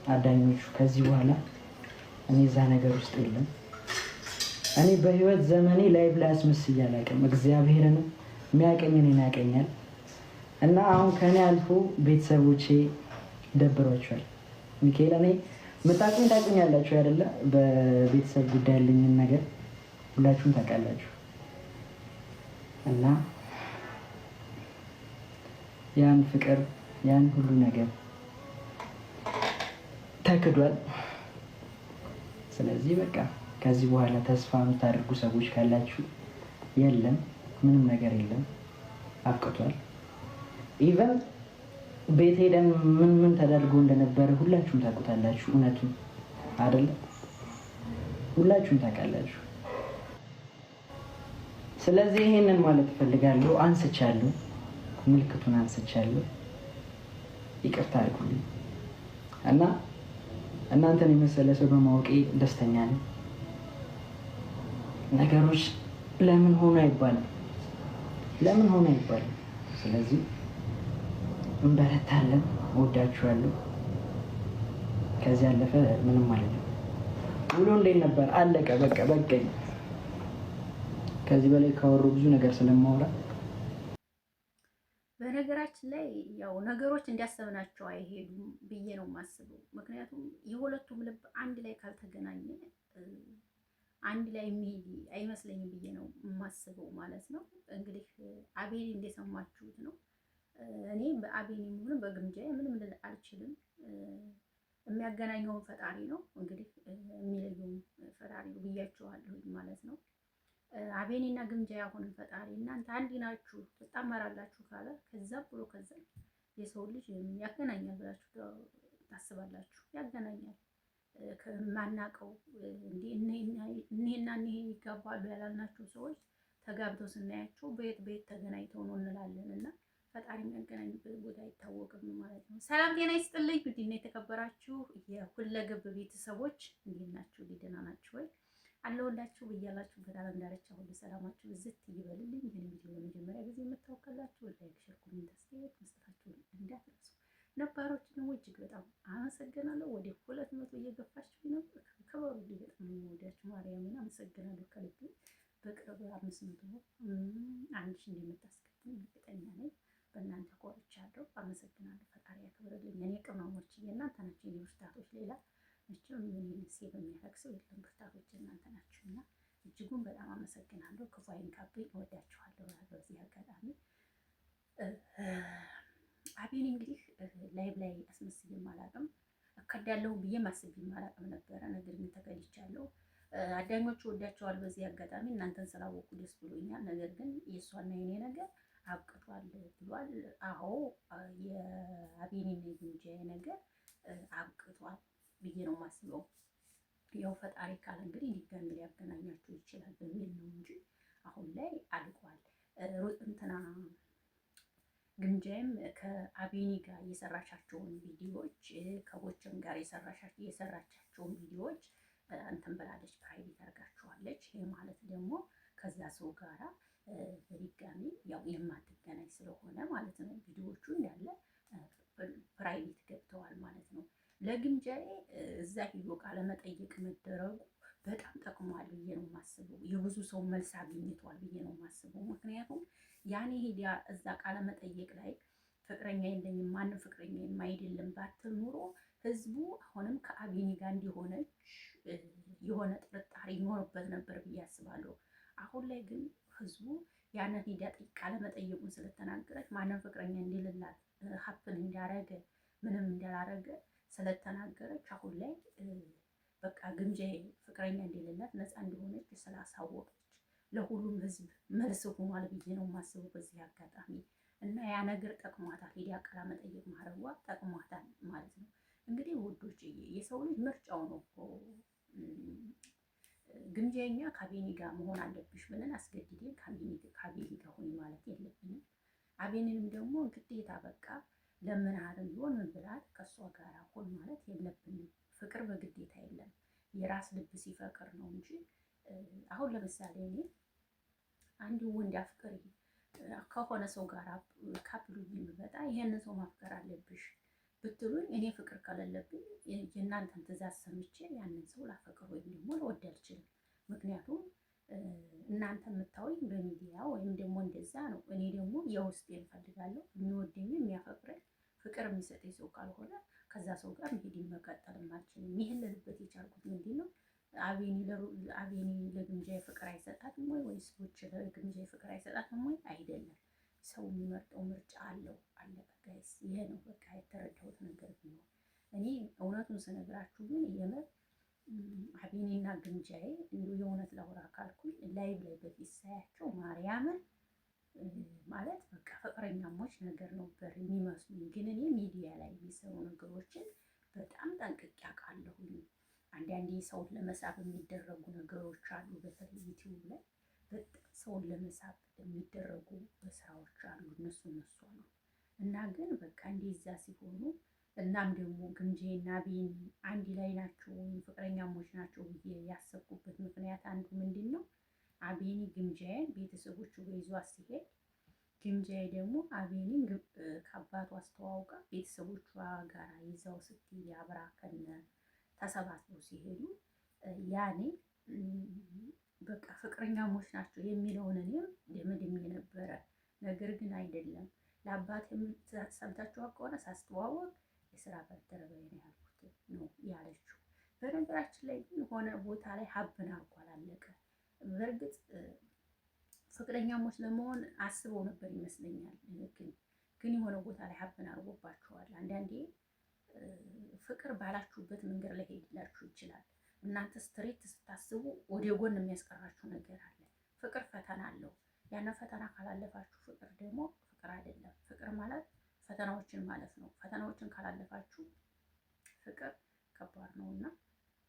አዳኞቹ ከዚህ በኋላ እኔ እዛ ነገር ውስጥ የለም። እኔ በህይወት ዘመኔ ላይቭ ላይ አስመስዬ አላውቅም። እግዚአብሔርን የሚያቀኝ እኔን ያቀኛል። እና አሁን ከኔ አልፎ ቤተሰቦቼ ደብሯቸዋል። ሚካኤል እኔ የምታውቁኝ ታውቁኛላችሁ አይደለ? በቤተሰብ ጉዳይ ያለኝን ነገር ሁላችሁም ታውቃላችሁ። እና ያን ፍቅር ያን ሁሉ ነገር ተክዷል። ስለዚህ በቃ ከዚህ በኋላ ተስፋ የምታደርጉ ሰዎች ካላችሁ የለም፣ ምንም ነገር የለም፣ አብቅቷል። ኢቨን ቤት ሄደን ምን ተደርጎ እንደነበረ ሁላችሁም ታውቁታላችሁ። እውነቱን አይደለ? ሁላችሁም ታውቃላችሁ። ስለዚህ ይሄንን ማለት እፈልጋለሁ። አንስቻለሁ፣ ምልክቱን አንስቻለሁ። ይቅርታ አድርጉልኝ እና እናንተን የመሰለ ሰው በማወቄ ደስተኛ ነኝ። ነገሮች ለምን ሆነ አይባልም፣ ለምን ሆነ አይባልም። ስለዚህ እንበረታለን። እወዳችኋለሁ። ከዚህ ያለፈ ምንም ማለት ነው። ውሎ እንዴት ነበር? አለቀ። በቃ በቃኝ። ከዚህ በላይ ካወሩ ብዙ ነገር ስለማወራ በነገራችን ላይ ያው ነገሮች እንዲያሰብናቸው አይሄዱም ብዬ ነው የማስበው። ምክንያቱም የሁለቱም ልብ አንድ ላይ ካልተገናኘ አንድ ላይ የሚሄድ አይመስለኝም ብዬ ነው የማስበው ማለት ነው። እንግዲህ አቤል እንደሰማችሁት ነው። እኔ በአቤል የሚሆን በግምጃ ምንም ልል አልችልም። የሚያገናኘውን ፈጣሪ ነው እንግዲህ የሚለየውን ፈጣሪ ነው ብያቸዋለሁ ማለት ነው። አቤኔና ግምጃ ያሆንን ፈጣሪ እናንተ አንድ ናችሁ ትጣመራላችሁ ካለ ከዛ ብሎ ከዛ የሰው ልጅ ያገናኛል ብላችሁ ታስባላችሁ? ያገናኛል። ከማናቀው እኔና እኔ ይጋባሉ ያላልናቸው ሰዎች ተጋብተው ስናያቸው በየት ተገናኝተው ነው እንላለን። እና ፈጣሪ የሚያገናኝበት ቦታ አይታወቅም ማለት ነው። ሰላም ጤና ይስጥልኝ። ውድና የተከበራችሁ የሁለገብ ቤተሰቦች እንዴት ናችሁ? ደህና ናችሁ ወይ? አለሁላችሁ። ብያላችሁ በዓለም ዳርቻ ሁሉ ሰላማችሁ ብዝት ይበልልኝ። ይህን ቪዲዮ ለመጀመሪያ ጊዜ የምታውቃላችሁ ላይክ፣ ሼር፣ ኮሜንት አስተያየት መስጠታችሁን እንዳትረሱ። ነባሮች ደግሞ እጅግ በጣም አመሰግናለሁ። ወደ 200 እየገፋችሁ ነው። ከበሩ በጣም የምወዳችሁ ማርያምን አመሰግናለሁ ከልብ። በቅርብ 500 አንድ ሺህ እንደምታስገቡኝ እርግጠኛ ነኝ። በእናንተ ኮርቻለሁ። አመሰግናለሁ። ፈጣሪ ያክብርልኝ። እኔ ቅመሞች እናንተ ናችሁ የኔ ውስጣቶች ሌላ መቼም ምን ሴብ የሚያደርግ ሰው የለም። ብርታቶች እናንተ ናችሁና እጅጉን በጣም አመሰግናለሁ። ክፉ አይንካብኝ። እወዳችኋለሁ። በዚህ አጋጣሚ አቤል እንግዲህ ላይቭ ላይ አስመስዬም አላውቅም፣ እከዳለሁ ብዬ አስቤም አላውቅም ነበረ። ነገር ግን ተከድቻለሁ። አዳኞቹ ወዳቸዋል። በዚህ አጋጣሚ እናንተን ስላወቁ ደስ ብሎኛል። ነገር ግን የእሷና የኔ ነገር አብቅቷል ብሏል። አዎ የአቤልና የግምጃዬ ነገር አብቅቷል ብዬ ነው የማስበው። ያው ፈጣሪ ካለ እንግዲህ ድጋሚ ሊያገናኛችሁ ይችላል በሚል ነው እንጂ አሁን ላይ አልቋል። እንትና ግምጃዬም ከአቤኒ ጋር የሰራቻቸውን ቪዲዮዎች ከቦቸም ጋር የሰራቻቸውን ቪዲዮዎች እንትን ብላለች፣ ፕራይቬት አድርጋችኋለች። ይሄ ማለት ደግሞ ከዛ ሰው ጋራ በድጋሚ ያው የማትገናኝ ስለሆነ ማለት ነው። ቪዲዮዎቹ እንዳለ ፕራይቬት ገብተዋል ማለት ነው። ለግምጃዬ እዛ ሂዶ ቃለ መጠየቅ መደረጉ በጣም ጠቅሟል ብዬ ነው የማስበው። የብዙ ሰው መልስ አግኝቷል ብዬ ነው የማስበው። ምክንያቱም ያኔ ሄዳ እዛ ቃለ መጠየቅ ላይ ፍቅረኛ የለኝም ማንም ፍቅረኛ የማይደለም ባትል ኑሮ ህዝቡ አሁንም ከአቤኒ ጋር እንዲሆነች የሆነ ጥርጣሬ ይኖርበት ነበር ብዬ አስባለሁ። አሁን ላይ ግን ህዝቡ ያንን ሄዳ ቃለ መጠየቁን ስለተናገረች ማንም ፍቅረኛ እንደሌላት ሀፕን እንዳረገ ምንም እንዳላረገ ስለተናገረች አሁን ላይ በቃ ግምጃዬ ፍቅረኛ እንደሌላት ነፃ እንደሆነች ስላሳወቀች ለሁሉም ህዝብ መልስ ሆኗል ብዬ ነው የማስበው በዚህ አጋጣሚ። እና ያ ነገር ጠቅሟታል። ሄዳ ቃለ መጠየቅ ማድረጓ ጠቅሟታል ማለት ነው። እንግዲህ ውዶች የሰው ልጅ ምርጫው ነው እኮ። ግምጃኛ ከአቤኒ ጋር መሆን አለብሽ ብለን አስገድደን ከአቤኒ ጋር ሆኝ ማለት የለብንም። አቤኒንም ደግሞ ግዴታ በቃ ለምንሃርም ቢሆን ምን ብላት ከእሷ ጋር ሆን ማለት የለብንም። ፍቅር በግዴታ የለም። የራስ ልብ ሲፈቅር ነው እንጂ አሁን ለምሳሌ እኔ አንድ ወንድ አፍቅሪ ከሆነ ሰው ጋር ካፕሉ ቢመጣ ይሄንን ሰው ማፍቀር አለብሽ ብትሉኝ እኔ ፍቅር ከሌለብኝ የእናንተን ትእዛዝ ሰምቼ ያንን ሰው ላፈቅር ወይም ደግሞ ልወድ አልችልም። ምክንያቱም እናንተ የምታዩኝ በሚዲያ ወይም ደግሞ እንደዛ ነው። እኔ ደግሞ የውስጤን እፈልጋለሁ። የሚወደኝ የሚያፈቅረኝ ፍቅር የሚሰጠኝ ሰው ካልሆነ ከዛ ሰው ጋር መሄድን መቀጠልም አልችልም። ይህን ልልበት የቻልኩት ምንድን ነው አቤኒ ለግምጃዬ ፍቅር አይሰጣትም ወይ ወይስ ሰዎች ለግምጃዬ ፍቅር አይሰጣትም ወይ? አይደለም። ሰው የሚመርጠው ምርጫ አለው። አለቀ ጋይስ። ይሄ ነው በቃ የተረዳሁት ነገር ቢሆን። እኔ እውነቱን ስነግራችሁ ግን የምር አቤኒና ግምጃዬ እንዲሁ የእውነት ላውራ ካልኩኝ ላይቭ ላይ በፊት ሳያቸው ማርያምን ማለት በቃ ፍቅረኛሞች ነገር ነበር የሚመስሉኝ። ግን እኔ ሚዲያ ላይ የሚሰሩ ነገሮችን በጣም ጠንቅቄ አውቃለሁኝ። አንዳንዴ ሰውን ለመሳብ የሚደረጉ ነገሮች አሉ። በተለይ ዩቲዩብ ላይ በጣም ሰውን ለመሳብ የሚደረጉ ስራዎች አሉ። እነሱ አሉ እና ግን በቃ እንደዛ ሲሆኑ እናም ደግሞ ግምጃዬና አቤኒ አንድ ላይ ናቸው ወይም ፍቅረኛሞች ናቸው ብዬ ያሰብኩበት ምክንያት አንዱ ምንድን ነው? አቤኒ ግምጃዬን ቤተሰቦቹ ጋር ይዟት ሲሄድ ግምጃዬ ደግሞ አቤኒን ከአባቱ አስተዋውቃ ቤተሰቦቿ ጋር ይዛው ስትሄድ አብራ ከነ ተሰባስበው ሲሄዱ ያኔ በቃ ፍቅረኛሞች ናቸው የሚለውን እኔም ደምድሜ ነበረ። ነገር ግን አይደለም። ለአባት ሰምታችሁ ከሆነ ሳስተዋወቅ የስራ ባልደረባዬ ነው ያልኩት ነው ያለችው። በነገራችን ላይ ግን ሆነ ቦታ ላይ ሀብን አርጓል አለቀ። በእርግጥ ፍቅረኛሞች ለመሆን አስበው ነበር ይመስለኛል። ግን የሆነ ቦታ ላይ ሀብን አርጎባቸዋል። አንዳንዴ ፍቅር ባላችሁበት መንገድ ላይ ሄድላችሁ ይችላል። እናንተ ስትሬት ስታስቡ ወደ ጎን የሚያስቀራችሁ ነገር አለ። ፍቅር ፈተና አለው። ያንን ፈተና ካላለፋችሁ ፍቅር ደግሞ ፍቅር አይደለም። ፍቅር ማለት ፈተናዎችን ማለፍ ነው። ፈተናዎችን ካላለፋችሁ ፍቅር ከባድ ነው እና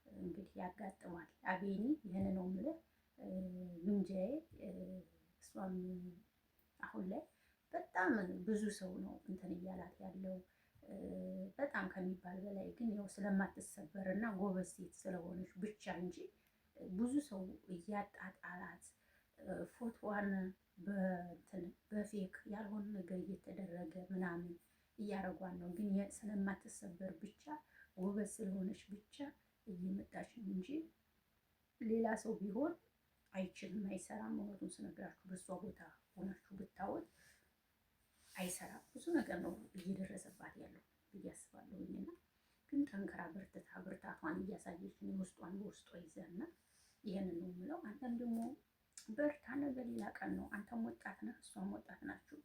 እንግዲህ ያጋጥማል። አቤኒ ይህን ነው የምልህ። ግምጃዬ እሷም አሁን ላይ በጣም ብዙ ሰው ነው እንትን እያላት ያለው በጣም ከሚባል በላይ። ግን ያው ስለማትሰበር እና ጎበዝ ሴት ስለሆነች ብቻ እንጂ ብዙ ሰው እያጣጣላት ፎቶዋን በፌክ ያልሆነ ነገር እየተደረገ ምናምን እያረጓን ነው። ግን ስለማትሰበር ብቻ ጎበዝ ስለሆነች ብቻ እየመጣች ነው እንጂ ሌላ ሰው ቢሆን አይችልም፣ አይሰራም። እውነቱን ስነግራችሁ በእሷ ቦታ ሆናችሁ ብታወት አይሰራም። ብዙ ነገር ነው እየደረሰባት ያለው ብዬ አስባለሁኝ። እና ግን ጠንክራ ብርታቷን እያሳየች ነው ውስጧን በውስጧ ይዘና ይሄንን ነው የምለው። አንተም ደግሞ በርታ፣ ነገ ሌላ ቀን ነው። አንተም ወጣት ነህ፣ እሷም ወጣት ናችሁ።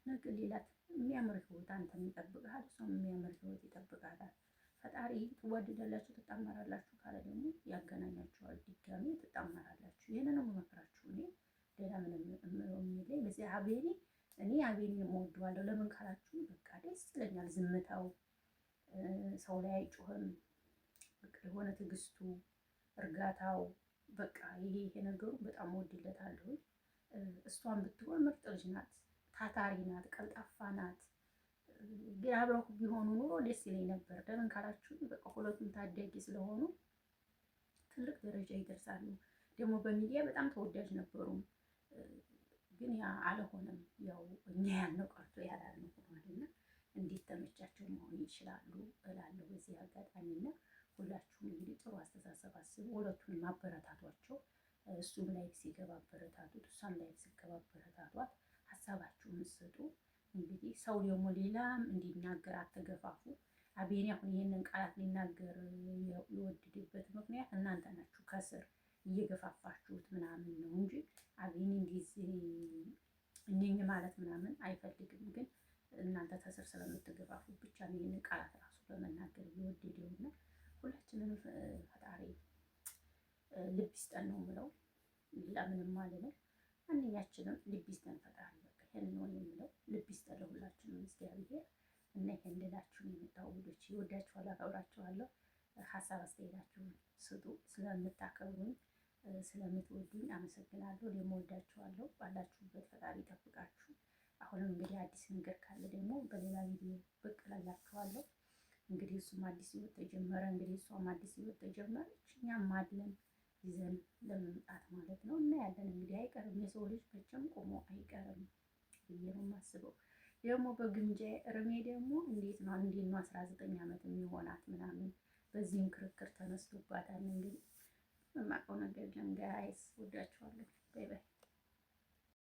ነገ ሌላ የሚያምር ህይወት አንተም ይጠብቅሃል፣ እሷም የሚያምር ህይወት ይጠብቃታል። ፈጣሪ ትዋደዳላችሁ፣ ትጣመራላችሁ ካለ ደግሞ ያገናኛችኋል፣ ድጋሜ ትጣመራላችሁ። ይሄንን ነው የምመክራችሁ እኔ። ሌላ ምንም የምለው የሚለኝ በዚህ አቤኒ እኔ አቤኒ እወደዋለሁ። ለምን ካላችሁ በቃ ደስ ይለኛል። ዝምታው፣ ሰው ላይ አይጮህም። በቃ የሆነ ትዕግስቱ፣ እርጋታው በቃ ይሄ ነገሩ በጣም እወድለታለሁ። እሷን ብትሆን ምርጥ ልጅ ናት፣ ታታሪ ናት፣ ቀልጣፋ ናት። ግን አብረው ቢሆኑ ኑሮ ደስ ይለኝ ነበር። ለምን ካላችሁ በቃ ሁለቱም ታዳጊ ስለሆኑ ትልቅ ደረጃ ይደርሳሉ። ደግሞ በሚዲያ በጣም ተወዳጅ ነበሩ። ግን ያ አልሆነም። ያው እኛ ያልነው ቀርቶ ያላልነው ሆኗልና እንዴት ተመቻቸው መሆን ይችላሉ እላለሁ በዚህ አጋጣሚና ሁላችሁም እንግዲህ ጥሩ አስተሳሰብ አስቡ። ሁለቱንም ማበረታቷቸው። እሱም ላይ ሲገባ አበረታቱት፣ እሷም ላይ ሲገባ አበረታቷት። ሀሳባችሁን ስጡ። እንግዲህ ሰው ደግሞ ሌላም እንዲናገር አትገፋፉ። አቤኒ አሁን ይሄንን ቃላት ሊናገር የወደደበት ምክንያት እናንተ ናችሁ ከስር እየገፋፋችሁት ምናምን ነው እንጂ አቤኒ እንደዚህ እኝኝ ማለት ምናምን አይፈልግም። ግን እናንተ ከስር ስለምትገፋፉ ብቻ ነው ይሄንን ቃላት ራሱ በመናገር እየወደደውና ሁላችንም ፈጣሪ ልብ ይስጠን ነው የምለው። ሌላ ምንም አልልም። ማንኛችንም ልብ ይስጠን ፈጣሪ። በቃ ይሄን ነው የምለው። ልብ ይስጠን ለሁላችንም እግዚአብሔር። እና ይሄን ልላችሁ የመጣው ውዶች፣ ይወዳችኋል፣ አከብራችኋለሁ። ሀሳብ አስተያየታችሁን ስጡ። ስለምታከብሩኝ ስለምትወዱኝ አመሰግናለሁ። የምወዳችኋለሁ። ባላችሁበት ፈጣሪ ይጠብቃችሁ። አሁንም እንግዲህ አዲስ ነገር ካለ ደግሞ በሌላ ቪዲዮ ብቅ እላላችኋለሁ። እንግዲህ እሱም አዲስ ህይወት ተጀመረ፣ እንግዲህ እሷም አዲስ ህይወት ተጀመረች። እኛም አድለን ይዘን ለመምጣት ማለት ነው። እና ያለን እንግዲህ አይቀርም፣ የሰው ልጅ መቼም ቆሞ አይቀርም ብዬ ነው የማስበው። ደግሞ በግምጃ እርሜ ደግሞ እንዴት ነው 19 ዓመት የሚሆናት ምናምን በዚህም ክርክር ተነስቶባታል። እንግዲህ የማውቀው ነገር የለም። ጋይስ ወዳችኋለሁ። ባይ ባይ።